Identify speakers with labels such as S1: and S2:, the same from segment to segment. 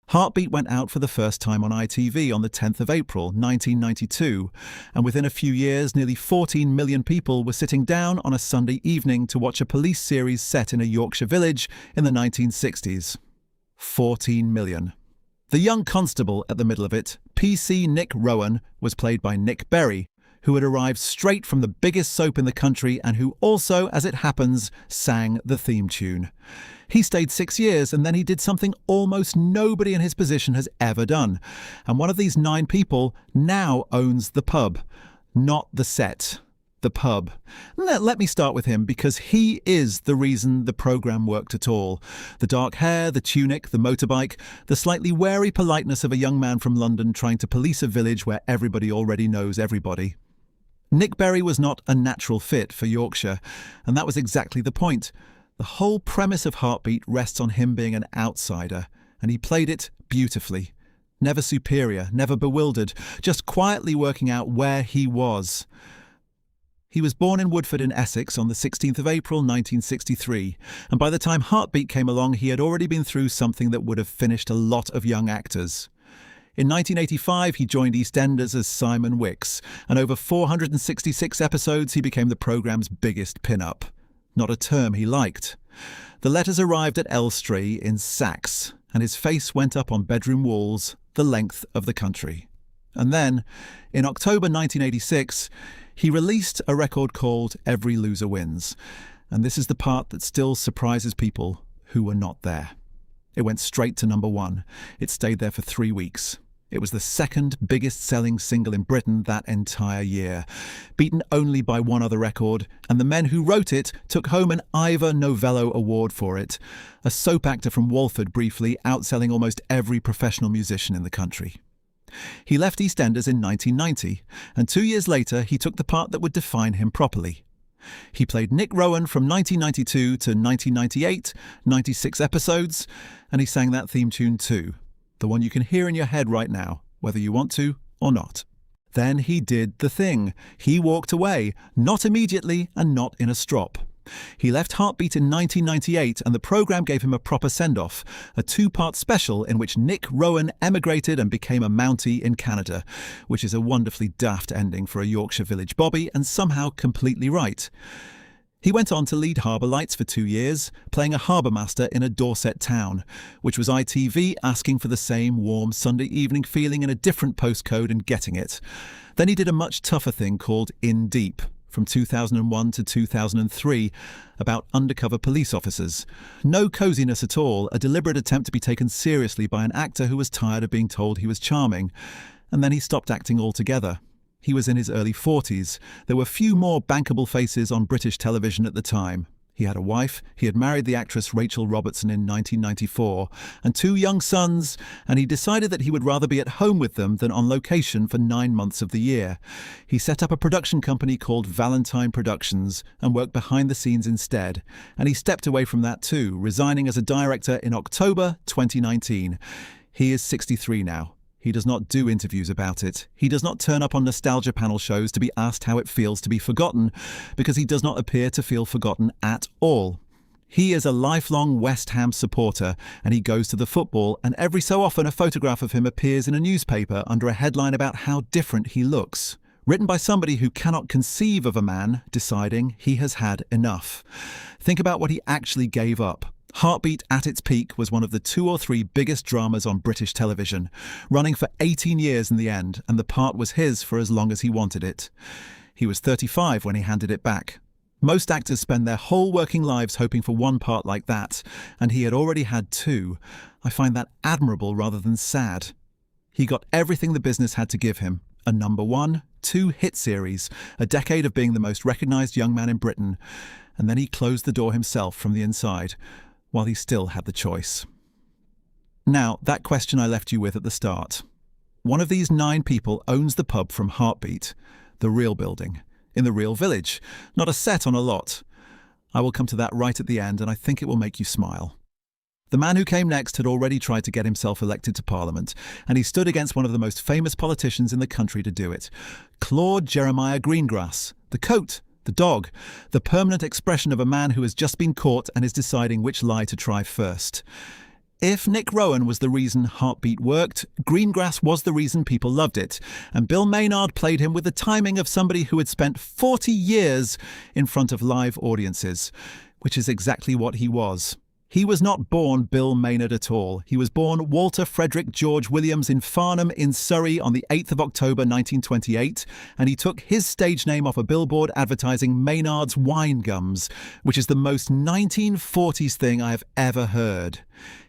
S1: Heartbeat went out for the first time on ITV on the 10th of April, 1992, and within a few years, nearly 14 million people were sitting down on a Sunday evening to watch a police series set in a Yorkshire village in the 1960s. 14 million. The young constable at the middle of it, PC Nick Rowan, was played by Nick Berry, who had arrived straight from the biggest soap in the country and who also, as it happens, sang the theme tune. He stayed 6 years and then he did something almost nobody in his position has ever done. And one of these 9 people now owns the pub. Not the set. The pub. Let me start with him because he is the reason the programme worked at all. The dark hair, the tunic, the motorbike, the slightly wary politeness of a young man from London trying to police a village where everybody already knows everybody. Nick Berry was not a natural fit for Yorkshire, and that was exactly the point. The whole premise of Heartbeat rests on him being an outsider, and he played it beautifully. Never superior, never bewildered, just quietly working out where he was. He was born in Woodford in Essex on the 16th of April 1963, and by the time Heartbeat came along he had already been through something that would have finished a lot of young actors. In 1985 he joined EastEnders as Simon Wicks, and over 466 episodes he became the programme's biggest pin-up. Not a term he liked. The letters arrived at Elstree in sacks, and his face went up on bedroom walls the length of the country. And then, in October 1986, he released a record called Every Loser Wins, and this is the part that still surprises people who were not there. It went straight to number 1. It stayed there for 3 weeks. It was the second biggest selling single in Britain that entire year, beaten only by one other record, and the men who wrote it took home an Ivor Novello Award for it, a soap actor from Walford briefly outselling almost every professional musician in the country. He left EastEnders in 1990, and 2 years later he took the part that would define him properly. He played Nick Rowan from 1992 to 1998, 96 episodes, and he sang that theme tune too, the one you can hear in your head right now, whether you want to or not. Then he did the thing. He walked away, not immediately and not in a strop. He left Heartbeat in 1998 and the programme gave him a proper send-off, a 2-part special in which Nick Rowan emigrated and became a Mountie in Canada, which is a wonderfully daft ending for a Yorkshire village bobby and somehow completely right. He went on to lead Harbour Lights for 2 years, playing a harbour master in a Dorset town, which was ITV asking for the same warm Sunday evening feeling in a different postcode and getting it. Then he did a much tougher thing called In Deep, from 2001 to 2003, about undercover police officers. No coziness at all, a deliberate attempt to be taken seriously by an actor who was tired of being told he was charming. And then he stopped acting altogether. He was in his early 40s. There were few more bankable faces on British television at the time. He had a wife, he had married the actress Rachel Robertson in 1994, and 2 young sons, and he decided that he would rather be at home with them than on location for 9 months of the year. He set up a production company called Valentine Productions and worked behind the scenes instead, and he stepped away from that too, resigning as a director in October 2019. He is 63 now. He does not do interviews about it. He does not turn up on nostalgia panel shows to be asked how it feels to be forgotten, because he does not appear to feel forgotten at all. He is a lifelong West Ham supporter, and he goes to the football, and every so often a photograph of him appears in a newspaper under a headline about how different he looks, written by somebody who cannot conceive of a man deciding he has had enough. Think about what he actually gave up. Heartbeat at its peak was one of the 2 or 3 biggest dramas on British television, running for 18 years in the end, and the part was his for as long as he wanted it. He was 35 when he handed it back. Most actors spend their whole working lives hoping for one part like that, and he had already had 2. I find that admirable rather than sad. He got everything the business had to give him. A number 1, 2 hit series, a decade of being the most recognised young man in Britain, and then he closed the door himself from the inside, while he still had the choice. Now, that question I left you with at the start. One of these 9 people owns the pub from Heartbeat, the real building, in the real village, not a set on a lot. I will come to that right at the end, and I think it will make you smile. The man who came next had already tried to get himself elected to Parliament, and he stood against one of the most famous politicians in the country to do it. Claude Jeremiah Greengrass, the coat, the dog, the permanent expression of a man who has just been caught and is deciding which lie to try first. If Nick Rowan was the reason Heartbeat worked, Greengrass was the reason people loved it, and Bill Maynard played him with the timing of somebody who had spent 40 years in front of live audiences, which is exactly what he was. He was not born Bill Maynard at all. He was born Walter Frederick George Williams in Farnham in Surrey on the 8th of October 1928, and he took his stage name off a billboard advertising Maynard's Wine Gums, which is the most 1940s thing I have ever heard.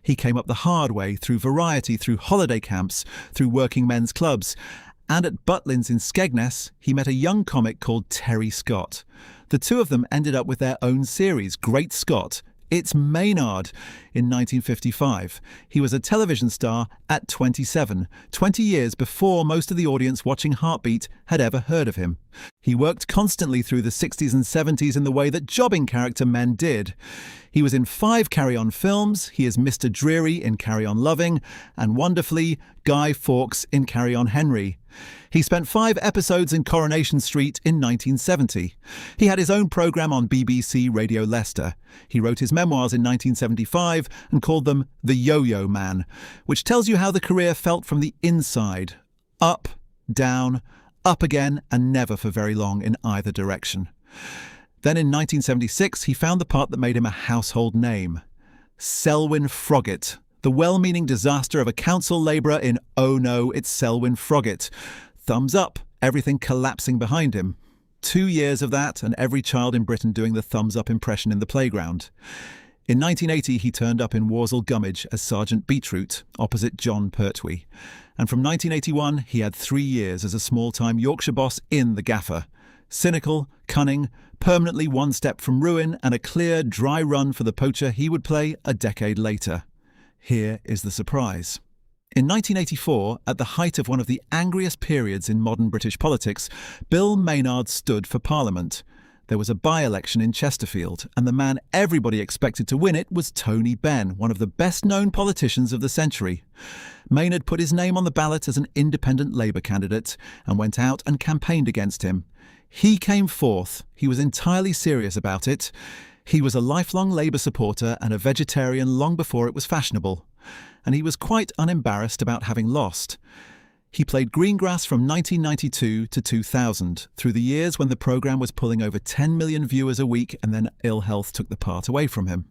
S1: He came up the hard way through variety, through holiday camps, through working men's clubs, and at Butlins in Skegness, he met a young comic called Terry Scott. The two of them ended up with their own series, Great Scott, It's Maynard, in 1955. He was a television star at 27, 20 years before most of the audience watching Heartbeat had ever heard of him. He worked constantly through the 60s and 70s in the way that jobbing character men did. He was in 5 Carry On films, he is Mr. Dreary in Carry On Loving, and wonderfully, Guy Fawkes in Carry On Henry. He spent 5 episodes in Coronation Street in 1970. He had his own programme on BBC Radio Leicester. He wrote his memoirs in 1975 and called them The Yo-Yo Man, which tells you how the career felt from the inside. Up, down, up again, and never for very long in either direction. Then in 1976, he found the part that made him a household name. Selwyn Froggatt, the well-meaning disaster of a council labourer in Oh No, It's Selwyn Froggatt. Thumbs up, everything collapsing behind him. 2 years of that, and every child in Britain doing the thumbs-up impression in the playground. In 1980, he turned up in Worsley Gummidge as Sergeant Beetroot, opposite John Pertwee. And from 1981, he had 3 years as a small-time Yorkshire boss in The Gaffer. Cynical, cunning, permanently one step from ruin, and a clear, dry run for the poacher he would play a decade later. Here is the surprise. In 1984, at the height of one of the angriest periods in modern British politics, Bill Maynard stood for Parliament. There was a by-election in Chesterfield, and the man everybody expected to win it was Tony Benn, one of the best-known politicians of the century. Maynard put his name on the ballot as an independent Labour candidate and went out and campaigned against him. He came forth. He was entirely serious about it. He was a lifelong Labour supporter and a vegetarian long before it was fashionable. And he was quite unembarrassed about having lost. He played Greengrass from 1992 to 2000, through the years when the programme was pulling over 10 million viewers a week and then ill health took the part away from him.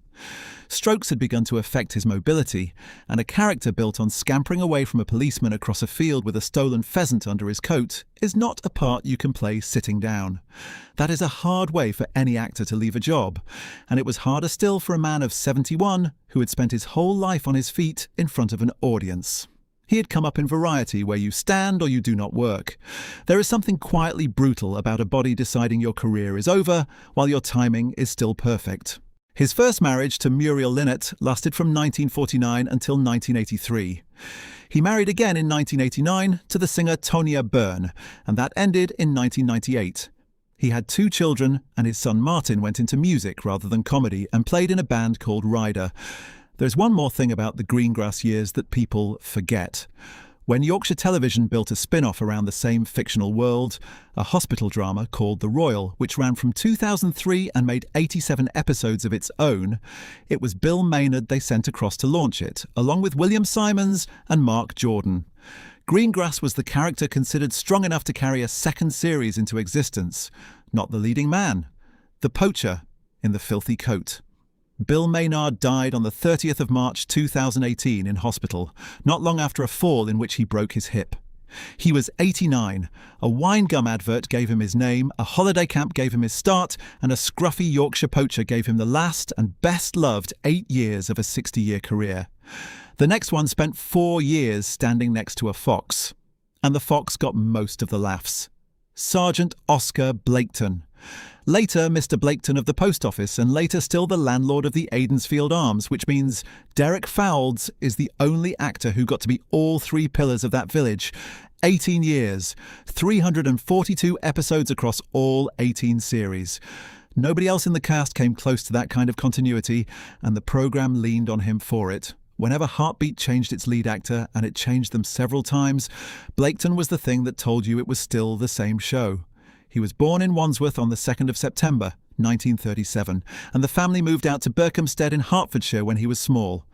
S1: Strokes had begun to affect his mobility, and a character built on scampering away from a policeman across a field with a stolen pheasant under his coat is not a part you can play sitting down. That is a hard way for any actor to leave a job, and it was harder still for a man of 71 who had spent his whole life on his feet in front of an audience. He had come up in Variety, where you stand or you do not work. There is something quietly brutal about a body deciding your career is over while your timing is still perfect. His first marriage to Muriel Linnett lasted from 1949 until 1983. He married again in 1989 to the singer Tonya Byrne, and that ended in 1998. He had 2 children, and his son Martin went into music rather than comedy and played in a band called Ryder. There's one more thing about the Greengrass years that people forget. When Yorkshire Television built a spin-off around the same fictional world, a hospital drama called The Royal, which ran from 2003 and made 87 episodes of its own, it was Bill Maynard they sent across to launch it, along with William Simons and Mark Jordon. Greengrass was the character considered strong enough to carry a second series into existence, not the leading man, the poacher in the filthy coat. Bill Maynard died on the 30th of March 2018 in hospital, not long after a fall in which he broke his hip. He was 89. A wine gum advert gave him his name, a holiday camp gave him his start, and a scruffy Yorkshire poacher gave him the last and best-loved 8 years of a 60-year career. The next one spent 4 years standing next to a fox. And the fox got most of the laughs. Sergeant Oscar Blaketon. Later Mr. Blaketon of the Post Office, and later still the landlord of the Aidensfield Arms, which means Derek Fowles is the only actor who got to be all 3 pillars of that village. 18 years, 342 episodes across all 18 series. Nobody else in the cast came close to that kind of continuity, and the programme leaned on him for it. Whenever Heartbeat changed its lead actor, and it changed them several times, Blaketon was the thing that told you it was still the same show. He was born in Wandsworth on the 2nd of September, 1937, and the family moved out to Berkhamsted in Hertfordshire when he was small.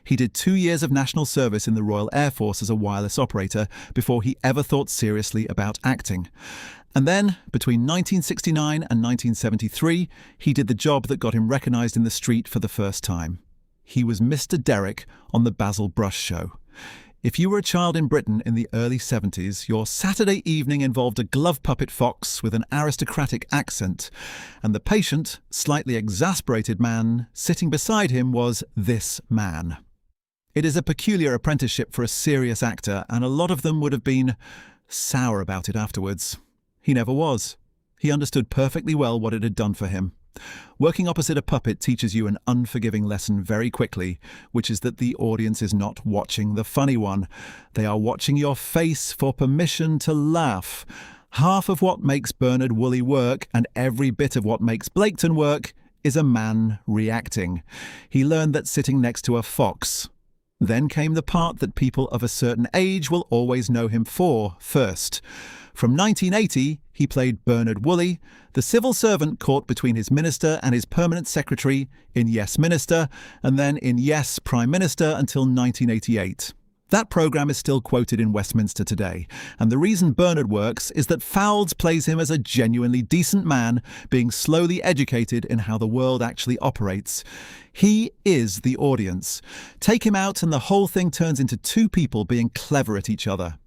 S1: He did 2 years of national service in the Royal Air Force as a wireless operator before he ever thought seriously about acting. And then, between 1969 and 1973, he did the job that got him recognised in the street for the first time. He was Mr. Derek on the Basil Brush Show. If you were a child in Britain in the early 70s, your Saturday evening involved a glove puppet fox with an aristocratic accent, and the patient, slightly exasperated man sitting beside him was this man. It is a peculiar apprenticeship for a serious actor, and a lot of them would have been sour about it afterwards. He never was. He understood perfectly well what it had done for him. Working opposite a puppet teaches you an unforgiving lesson very quickly, which is that the audience is not watching the funny one. They are watching your face for permission to laugh. Half of what makes Bernard Woolley work, and every bit of what makes Blaketon work, is a man reacting. He learned that sitting next to a fox. Then came the part that people of a certain age will always know him for first. From 1980, he played Bernard Woolley, the civil servant caught between his minister and his permanent secretary in Yes Minister, and then in Yes Prime Minister until 1988. That programme is still quoted in Westminster today, and the reason Bernard works is that Fowles plays him as a genuinely decent man being slowly educated in how the world actually operates. He is the audience. Take him out and the whole thing turns into two people being clever at each other.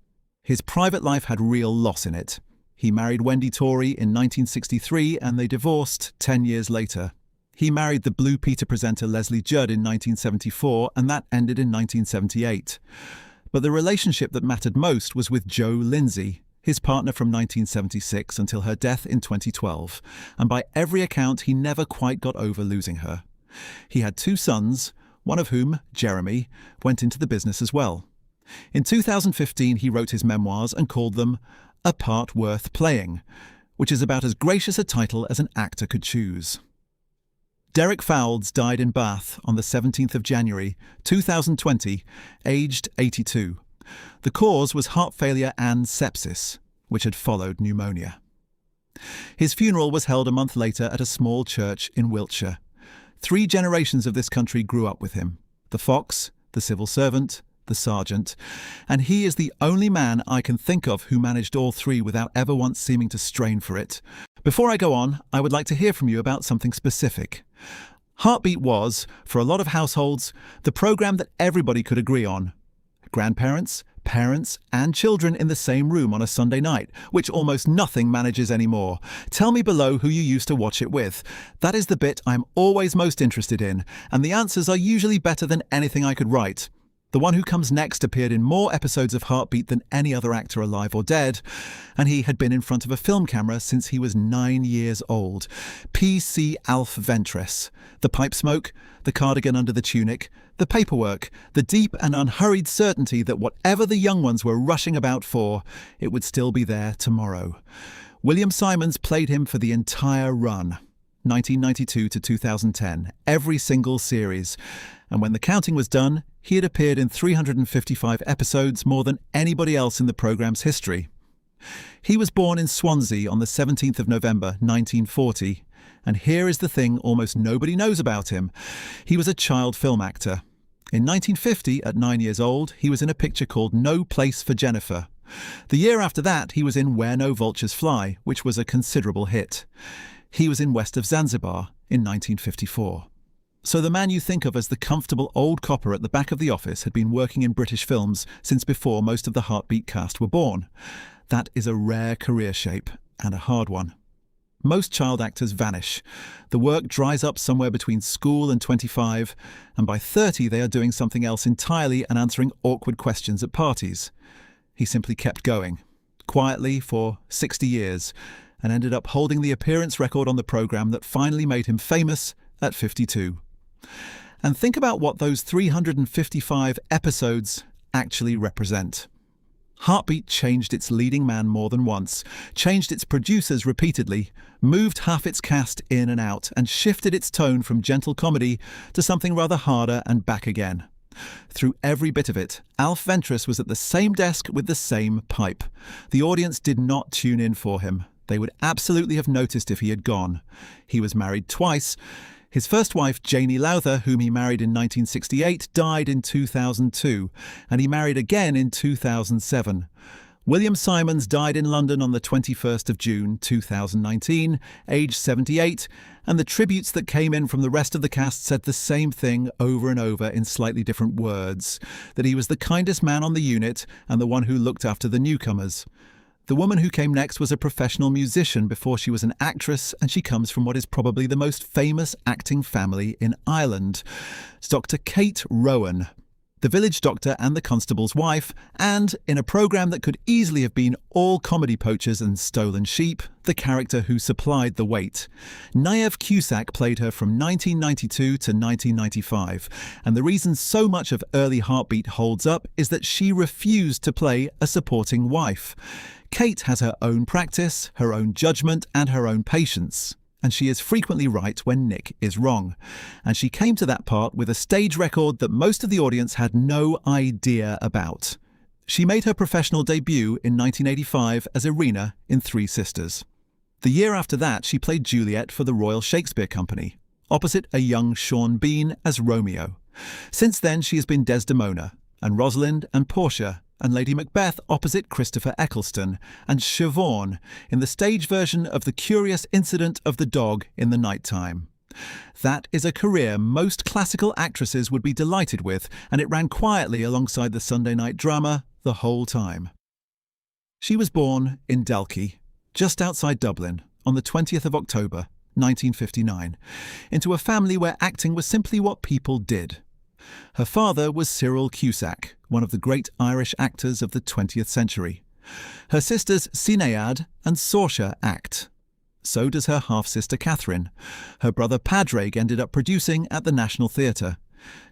S1: His private life had real loss in it. He married Wendy Torrey in 1963 and they divorced 10 years later. He married the Blue Peter presenter Leslie Judd in 1974 and that ended in 1978. But the relationship that mattered most was with Jo Lindsay, his partner from 1976 until her death in 2012. And by every account, he never quite got over losing her. He had 2 sons, one of whom, Jeremy, went into the business as well. In 2015, he wrote his memoirs and called them A Part Worth Playing, which is about as gracious a title as an actor could choose. Derek Fowles died in Bath on the 17th of January 2020, aged 82. The cause was heart failure and sepsis, which had followed pneumonia. His funeral was held a month later at a small church in Wiltshire. 3 generations of this country grew up with him: the fox, the civil servant, the sergeant, and he is the only man I can think of who managed all 3 without ever once seeming to strain for it. Before I go on, I would like to hear from you about something specific. Heartbeat was, for a lot of households, the programme that everybody could agree on. Grandparents, parents and children in the same room on a Sunday night, which almost nothing manages anymore. Tell me below who you used to watch it with. That is the bit I'm always most interested in, and the answers are usually better than anything I could write. The one who comes next appeared in more episodes of Heartbeat than any other actor alive or dead, and he had been in front of a film camera since he was 9 years old. PC Alf Ventress. The pipe smoke, the cardigan under the tunic, the paperwork, the deep and unhurried certainty that whatever the young ones were rushing about for, it would still be there tomorrow. William Simons played him for the entire run, 1992 to 2010, every single series. And when the counting was done, he had appeared in 355 episodes, more than anybody else in the programme's history. He was born in Swansea on the 17th of November 1940, and here is the thing almost nobody knows about him. He was a child film actor. In 1950, at 9 years old, he was in a picture called No Place for Jennifer. The year after that, he was in Where No Vultures Fly, which was a considerable hit. He was in West of Zanzibar in 1954. So the man you think of as the comfortable old copper at the back of the office had been working in British films since before most of the Heartbeat cast were born. That is a rare career shape, and a hard one. Most child actors vanish. The work dries up somewhere between school and 25, and by 30 they are doing something else entirely and answering awkward questions at parties. He simply kept going, quietly for 60 years, and ended up holding the appearance record on the programme that finally made him famous at 52. And think about what those 355 episodes actually represent. Heartbeat changed its leading man more than once, changed its producers repeatedly, moved half its cast in and out, and shifted its tone from gentle comedy to something rather harder and back again. Through every bit of it, Alf Ventress was at the same desk with the same pipe. The audience did not tune in for him. They would absolutely have noticed if he had gone. He was married twice. His first wife, Janie Lowther, whom he married in 1968, died in 2002, and he married again in 2007. William Simons died in London on the 21st of June 2019, aged 78, and the tributes that came in from the rest of the cast said the same thing over and over in slightly different words, that he was the kindest man on the unit and the one who looked after the newcomers. The woman who came next was a professional musician before she was an actress, and she comes from what is probably the most famous acting family in Ireland. It's Dr. Kate Rowan, the village doctor and the constable's wife, and, in a programme that could easily have been all comedy poachers and stolen sheep, the character who supplied the weight. Niamh Cusack played her from 1992 to 1995, and the reason so much of early Heartbeat holds up is that she refused to play a supporting wife. Kate has her own practice, her own judgment, and her own patience. And she is frequently right when Nick is wrong. And she came to that part with a stage record that most of the audience had no idea about. She made her professional debut in 1985 as Irina in Three Sisters. The year after that, she played Juliet for the Royal Shakespeare Company, opposite a young Sean Bean as Romeo. Since then, she has been Desdemona, and Rosalind and Portia, and Lady Macbeth opposite Christopher Eccleston, and Siobhan in the stage version of The Curious Incident of the Dog in the Nighttime. That is a career most classical actresses would be delighted with, and it ran quietly alongside the Sunday night drama the whole time. She was born in Dalkey, just outside Dublin, on the 20th of October, 1959, into a family where acting was simply what people did. Her father was Cyril Cusack, one of the great Irish actors of the 20th century. Her sisters Sinead and Saoirse act. So does her half-sister Catherine. Her brother Padraig ended up producing at the National Theatre.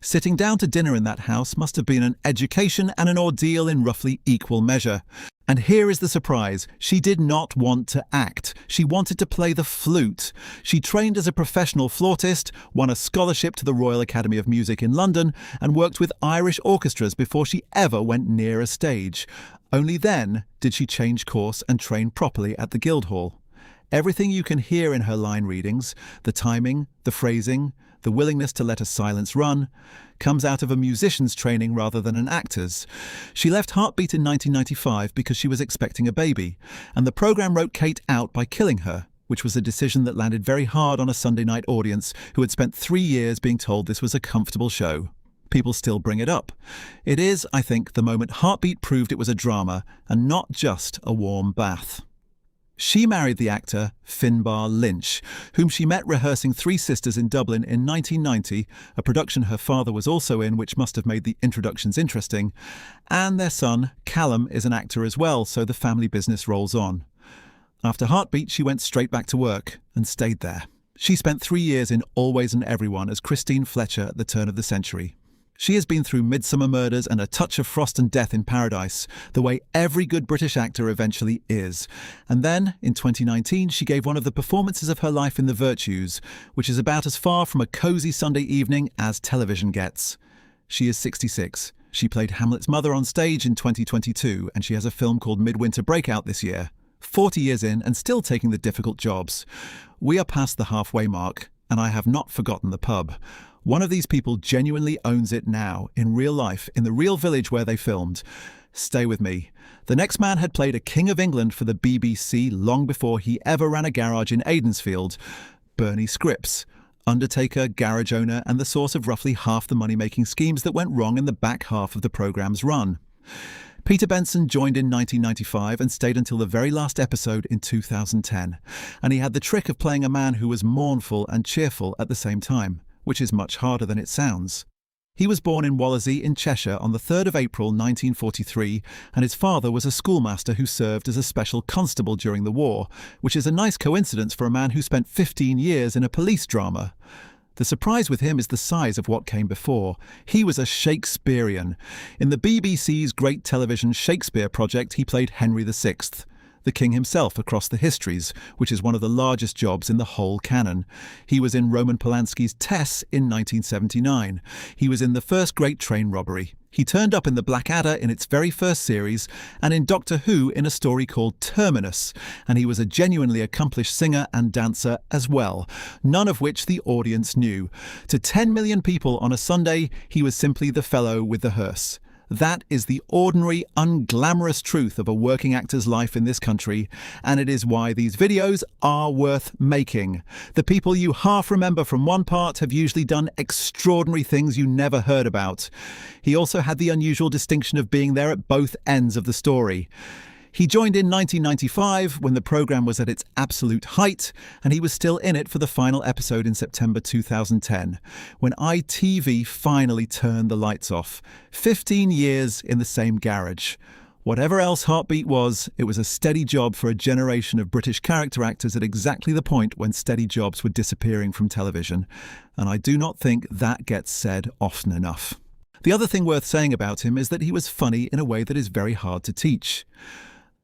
S1: Sitting down to dinner in that house must have been an education and an ordeal in roughly equal measure. And here is the surprise. She did not want to act. She wanted to play the flute. She trained as a professional flautist, won a scholarship to the Royal Academy of Music in London, and worked with Irish orchestras before she ever went near a stage. Only then did she change course and train properly at the Guildhall. Everything you can hear in her line readings, the timing, the phrasing, the willingness to let a silence run, comes out of a musician's training rather than an actor's. She left Heartbeat in 1995 because she was expecting a baby, and the programme wrote Kate out by killing her, which was a decision that landed very hard on a Sunday night audience who had spent 3 years being told this was a comfortable show. People still bring it up. It is, I think, the moment Heartbeat proved it was a drama and not just a warm bath. She married the actor Finbar Lynch, whom she met rehearsing Three Sisters in Dublin in 1990, a production her father was also in, which must have made the introductions interesting, and their son, Callum, is an actor as well, so the family business rolls on. After Heartbeat, she went straight back to work and stayed there. She spent 3 years in Always and Everyone as Christine Fletcher at the turn of the century. She has been through Midsummer Murders and A Touch of Frost and Death in Paradise, the way every good British actor eventually is. And then, in 2019, she gave one of the performances of her life in The Virtues, which is about as far from a cosy Sunday evening as television gets. She is 66. She played Hamlet's mother on stage in 2022, and she has a film called Midwinter Breakout this year. 40 years in and still taking the difficult jobs. We are past the halfway mark, and I have not forgotten the pub. One of these people genuinely owns it now, in real life, in the real village where they filmed. Stay with me. The next man had played a King of England for the BBC long before he ever ran a garage in Aidensfield. Bernie Scripps, undertaker, garage owner, and the source of roughly half the money-making schemes that went wrong in the back half of the programme's run. Peter Benson joined in 1995 and stayed until the very last episode in 2010. And he had the trick of playing a man who was mournful and cheerful at the same time, which is much harder than it sounds. He was born in Wallasey in Cheshire on the 3rd of April 1943, and his father was a schoolmaster who served as a special constable during the war, which is a nice coincidence for a man who spent 15 years in a police drama. The surprise with him is the size of what came before. He was a Shakespearean. In the BBC's great television Shakespeare project, he played Henry VI, the king himself across the histories, which is one of the largest jobs in the whole canon. He was in Roman Polanski's Tess in 1979. He was in the first great train robbery. He turned up in The Blackadder in its very first series and in Doctor Who in a story called Terminus, and he was a genuinely accomplished singer and dancer as well, none of which the audience knew. To 10 million people on a Sunday, he was simply the fellow with the hearse. That is the ordinary, unglamorous truth of a working actor's life in this country, and it is why these videos are worth making. The people you half remember from one part have usually done extraordinary things you never heard about. He also had the unusual distinction of being there at both ends of the story. He joined in 1995 when the programme was at its absolute height, and he was still in it for the final episode in September 2010, when ITV finally turned the lights off. 15 years in the same garage. Whatever else Heartbeat was, it was a steady job for a generation of British character actors at exactly the point when steady jobs were disappearing from television, and I do not think that gets said often enough. The other thing worth saying about him is that he was funny in a way that is very hard to teach.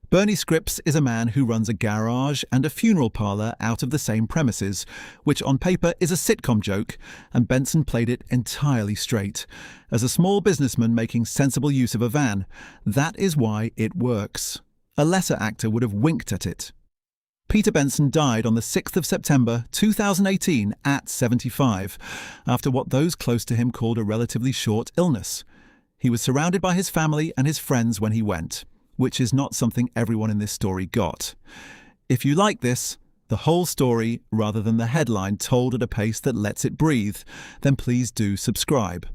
S1: Bernie Scripps is a man who runs a garage and a funeral parlour out of the same premises, which on paper is a sitcom joke, and Benson played it entirely straight. As a small businessman making sensible use of a van, that is why it works. A lesser actor would have winked at it. Peter Benson died on the 6th of September 2018 at 75, after what those close to him called a relatively short illness. He was surrounded by his family and his friends when he went, which is not something everyone in this story got. If you like this, the whole story rather than the headline told at a pace that lets it breathe, then please do subscribe.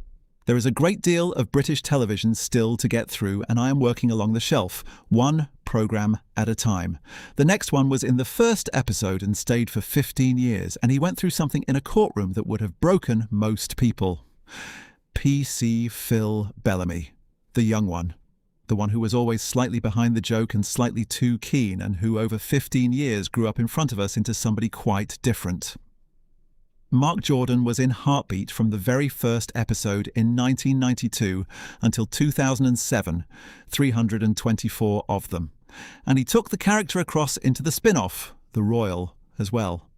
S1: There is a great deal of British television still to get through, and I am working along the shelf, one programme at a time. The next one was in the first episode and stayed for 15 years, and he went through something in a courtroom that would have broken most people. PC Phil Bellamy, the young one. The one who was always slightly behind the joke and slightly too keen, and who over 15 years grew up in front of us into somebody quite different. Mark Jordon was in Heartbeat from the very first episode in 1992 until 2007, 324 of them. And he took the character across into the spin-off, The Royal, as well.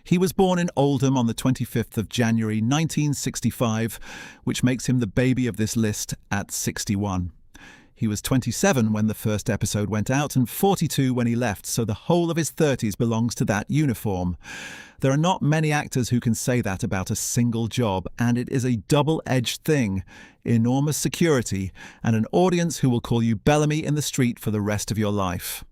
S1: He was born in Oldham on the 25th of January 1965, which makes him the baby of this list at 61. He was 27 when the first episode went out and 42 when he left, so the whole of his 30s belongs to that uniform. There are not many actors who can say that about a single job, and it is a double-edged thing. Enormous security and an audience who will call you Bellamy in the street for the rest of your life.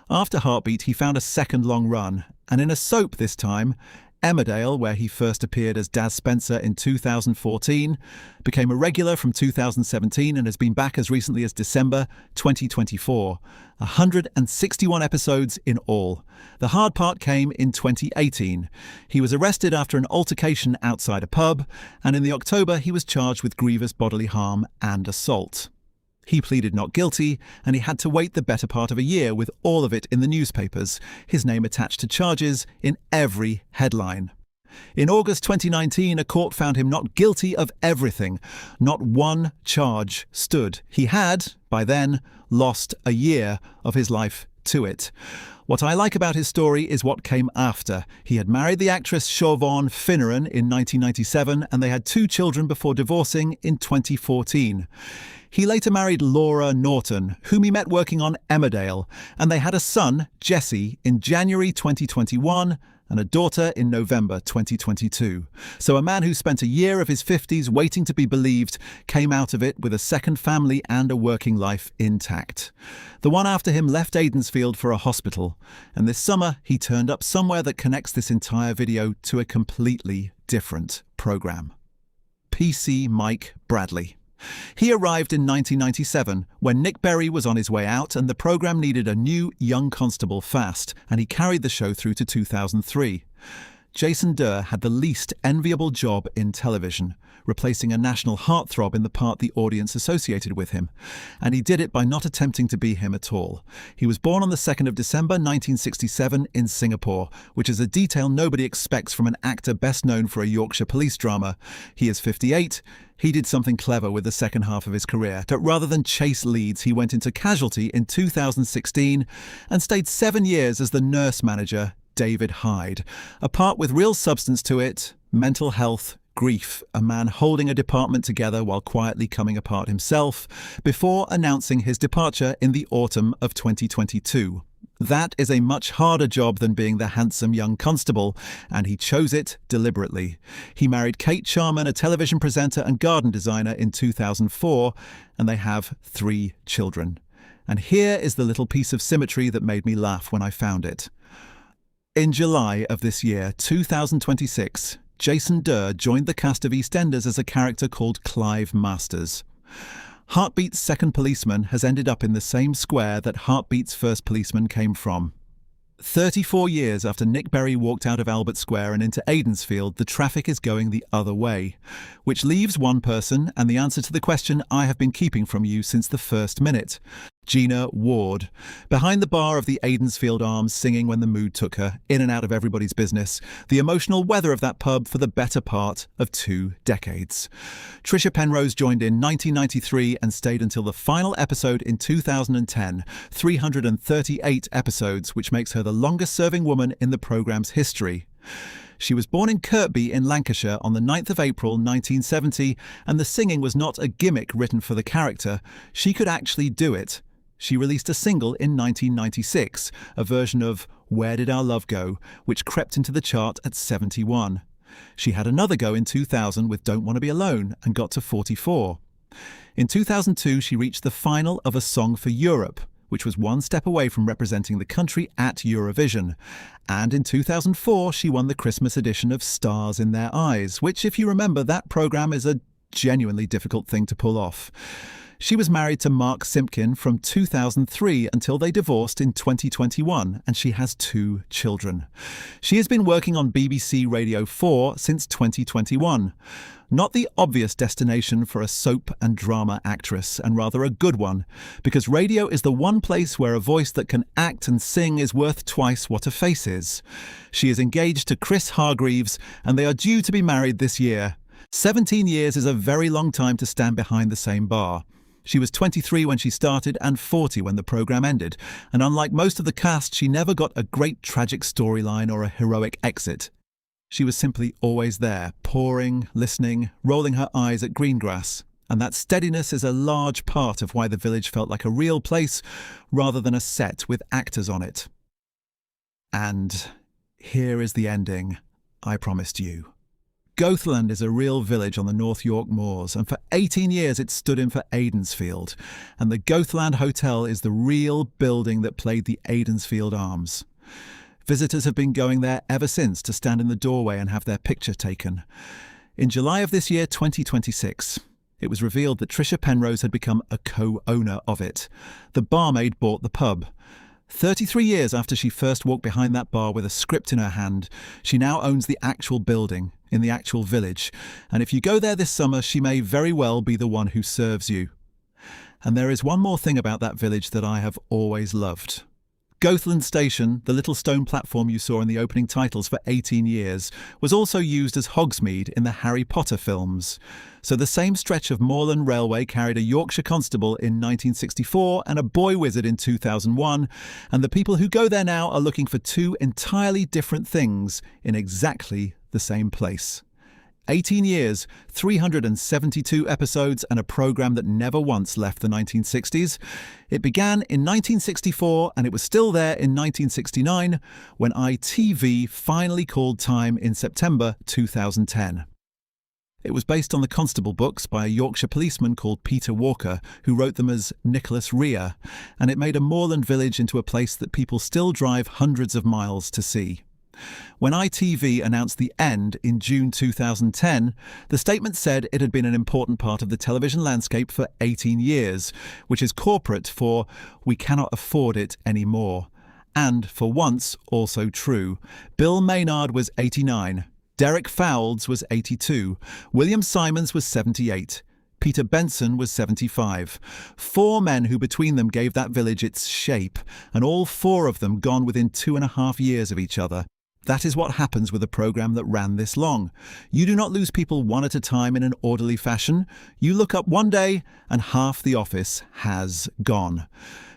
S1: After Heartbeat, he found a second long run, and in a soap this time, Emmerdale, where he first appeared as Daz Spencer in 2014, became a regular from 2017 and has been back as recently as December 2024. 161 episodes in all. The hard part came in 2018. He was arrested after an altercation outside a pub, and in the October he was charged with grievous bodily harm and assault. He pleaded not guilty, and he had to wait the better part of a year with all of it in the newspapers, his name attached to charges in every headline. In August 2019, a court found him not guilty of everything. Not one charge stood. He had, by then, lost a year of his life to it. What I like about his story is what came after. He had married the actress Siobhan Finneran in 1997, and they had 2 children before divorcing in 2014. He later married Laura Norton, whom he met working on Emmerdale, and they had a son, Jesse, in January 2021 and a daughter in November 2022. So a man who spent a year of his 50s waiting to be believed came out of it with a second family and a working life intact. The one after him left Aidensfield for a hospital, and this summer he turned up somewhere that connects this entire video to a completely different programme. PC Mike Bradley. He arrived in 1997 when Nick Berry was on his way out and the programme needed a new young constable fast, and he carried the show through to 2003. Jason Durr had the least enviable job in television, replacing a national heartthrob in the part the audience associated with him, and he did it by not attempting to be him at all. He was born on the 2nd of December 1967 in Singapore, which is a detail nobody expects from an actor best known for a Yorkshire police drama. He is 58. He did something clever with the second half of his career. But rather than chase leads, he went into Casualty in 2016 and stayed 7 years as the nurse manager, David Hyde. A part with real substance to it, mental health, grief, a man holding a department together while quietly coming apart himself, before announcing his departure in the autumn of 2022. That is a much harder job than being the handsome young constable, and he chose it deliberately. He married Kate Rowan, a television presenter and garden designer, in 2004, and they have 3 children. And here is the little piece of symmetry that made me laugh when I found it. In July of this year, 2026, Jason Durr joined the cast of EastEnders as a character called Clive Masters. Heartbeat's second policeman has ended up in the same square that Heartbeat's first policeman came from. 34 years after Nick Berry walked out of Albert Square and into Aidensfield, the traffic is going the other way, which leaves one person and the answer to the question I have been keeping from you since the first minute. Gina Ward, behind the bar of the Aidensfield Arms, singing when the mood took her, in and out of everybody's business, the emotional weather of that pub for the better part of 2 decades. Tricia Penrose joined in 1993 and stayed until the final episode in 2010, 338 episodes, which makes her the longest-serving woman in the programme's history. She was born in Kirkby in Lancashire on the 9th of April 1970, and the singing was not a gimmick written for the character. She could actually do it. She released a single in 1996, a version of Where Did Our Love Go?, which crept into the chart at 71. She had another go in 2000 with Don't Want to Be Alone and got to 44. In 2002, she reached the final of A Song for Europe, which was one step away from representing the country at Eurovision. And in 2004, she won the Christmas edition of Stars in Their Eyes, which, if you remember, that programme is a genuinely difficult thing to pull off. She was married to Mark Simpkin from 2003 until they divorced in 2021, and she has 2 children. She has been working on BBC Radio 4 since 2021. Not the obvious destination for a soap and drama actress, and rather a good one, because radio is the one place where a voice that can act and sing is worth twice what a face is. She is engaged to Chris Hargreaves, and they are due to be married this year. 17 years is a very long time to stand behind the same bar. She was 23 when she started and 40 when the programme ended, and unlike most of the cast, she never got a great tragic storyline or a heroic exit. She was simply always there, pouring, listening, rolling her eyes at green grass, and that steadiness is a large part of why the village felt like a real place rather than a set with actors on it. And here is the ending I promised you. Goathland is a real village on the North York moors, and for 18 years it stood in for Aidensfield, and the Goathland Hotel is the real building that played the Aidensfield Arms. Visitors have been going there ever since to stand in the doorway and have their picture taken. In July of this year, 2026, it was revealed that Tricia Penrose had become a co-owner of it. The barmaid bought the pub. 33 years after she first walked behind that bar with a script in her hand, she now owns the actual building in the actual village, and if you go there this summer, she may very well be the one who serves you. And there is one more thing about that village that I have always loved. Goathland Station, the little stone platform you saw in the opening titles for 18 years, was also used as Hogsmeade in the Harry Potter films. So the same stretch of moorland railway carried a Yorkshire Constable in 1964 and a boy wizard in 2001, and the people who go there now are looking for 2 entirely different things in exactly the same place. 18 years, 372 episodes, and a programme that never once left the 1960s. It began in 1964 and it was still there in 1969 when ITV finally called time in September 2010. It was based on the Constable books by a Yorkshire policeman called Peter Walker, who wrote them as Nicholas Rhea, and it made a moorland village into a place that people still drive hundreds of miles to see. When ITV announced the end in June 2010, the statement said it had been an important part of the television landscape for 18 years, which is corporate for "we cannot afford it anymore." And, for once, also true. Bill Maynard was 89, Derek Fowles was 82, William Simons was 78, Peter Benson was 75. 4 men who between them gave that village its shape, and all 4 of them gone within 2.5 years of each other. That is what happens with a programme that ran this long. You do not lose people one at a time in an orderly fashion. You look up one day and half the office has gone.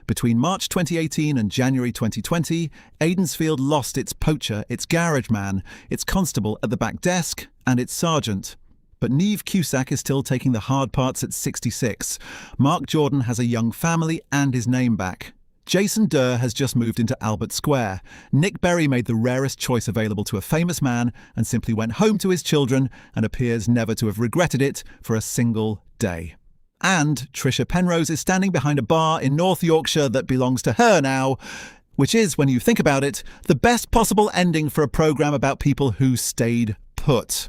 S1: Between March 2018 and January 2020, Aidensfield lost its poacher, its garage man, its constable at the back desk, and its sergeant. But Niamh Cusack is still taking the hard parts at 66. Mark Jordon has a young family and his name back. Jason Durr has just moved into Albert Square. Nick Berry made the rarest choice available to a famous man and simply went home to his children and appears never to have regretted it for a single day. And Tricia Penrose is standing behind a bar in North Yorkshire that belongs to her now, which is, when you think about it, the best possible ending for a programme about people who stayed put.